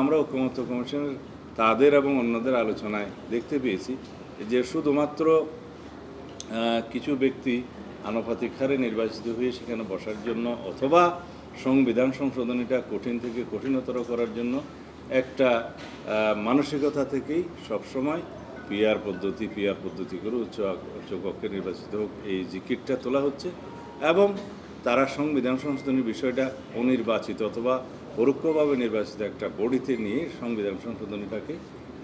আমরা ঐকমত্য কমিশনের তাদের এবং অন্যদের আলোচনায় দেখতে পেয়েছি যে শুধুমাত্র কিছু ব্যক্তি আনুপাতিক হারে নির্বাচিত হয়ে সেখানে বসার জন্য অথবা সংবিধান সংশোধনীটা কঠিন থেকে কঠিনতর করার জন্য একটা মানসিকতা থেকেই সবসময় পিআর পদ্ধতি করে উচ্চকক্ষে নির্বাচিত হোক এই জিকিরটা তোলা হচ্ছে এবং তারা সংবিধান সংশোধনীর বিষয়টা অনির্বাচিত অথবা পরোক্ষভাবে নির্বাচিত একটা বডিতে নিয়ে সংবিধান সংশোধনীটাকে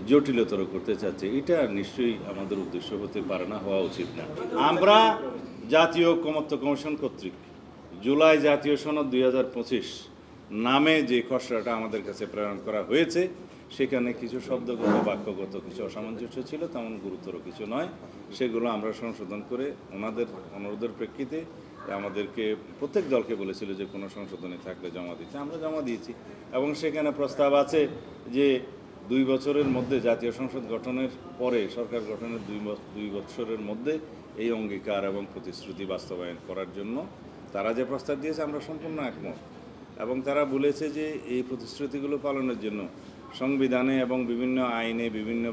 জটিলতর করতে চাচ্ছে। এটা নিশ্চয়ই আমাদের উদ্দেশ্য হতে পারে না, হওয়া উচিত না। আমরা জাতীয় ঐকমত্য কমিশন কর্তৃক জুলাই জাতীয় সনদ 2025 নামে যে খসড়াটা আমাদের কাছে প্রেরণ করা হয়েছে সেখানে কিছু শব্দগত বাক্যগত কিছু অসামঞ্জস্য ছিল, তেমন গুরুতর কিছু নয়। সেগুলো আমরা সংশোধন করে ওনাদের অনুরোধের প্রেক্ষিতে আমাদেরকে প্রত্যেক দলকে বলেছিল যে কোনো সংশোধনী থাকলে জমা দিতে, আমরা জমা দিয়েছি। এবং সেখানে প্রস্তাব আছে যে 2 বছরের মধ্যে জাতীয় সংসদ গঠনের পরে সরকার গঠনের 2 বছরের মধ্যে এই অঙ্গীকার এবং প্রতিশ্রুতি বাস্তবায়ন করার জন্য তারা যে প্রস্তাব দিয়েছে আমরা সম্পূর্ণ একমত। এবং তারা বলেছে যে এই প্রতিশ্রুতিগুলো পালনের জন্য সংবিধানে এবং বিভিন্ন আইনে বিভিন্ন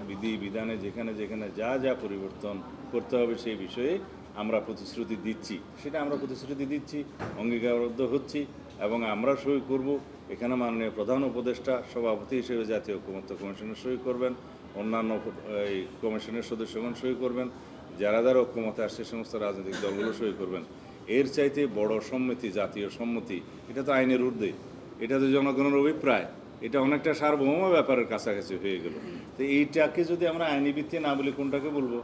বিধানে যেখানে যেখানে যা যা পরিবর্তন করতে হবে সেই বিষয়ে আমরা প্রতিশ্রুতি দিচ্ছি, সেটা আমরা প্রতিশ্রুতি দিচ্ছি, অঙ্গীকারবদ্ধ হচ্ছি এবং আমরা সই করব। এখানে মাননীয় প্রধান উপদেষ্টা সভাপতি হিসেবে জাতীয় ঐকমত্য কমিশনের সই করবেন, অন্যান্য এই কমিশনের সদস্যগণ সই করবেন, যারা যারা ঐকমত্যে আসছে সমস্ত রাজনৈতিক দলগুলো সই করবেন। এর চাইতে বড় সম্মতি, জাতীয় সম্মতি, এটা তো আইনের ঊর্ধ্বে, এটা তো জনগণের অভিপ্রায়, এটা অনেকটা সার্বভৌম ব্যাপারের কাছাকাছি হয়ে গেল। তো এইটাকে যদি আমরা আইনি ভিত্তি না বলি কোনটাকে বলবো?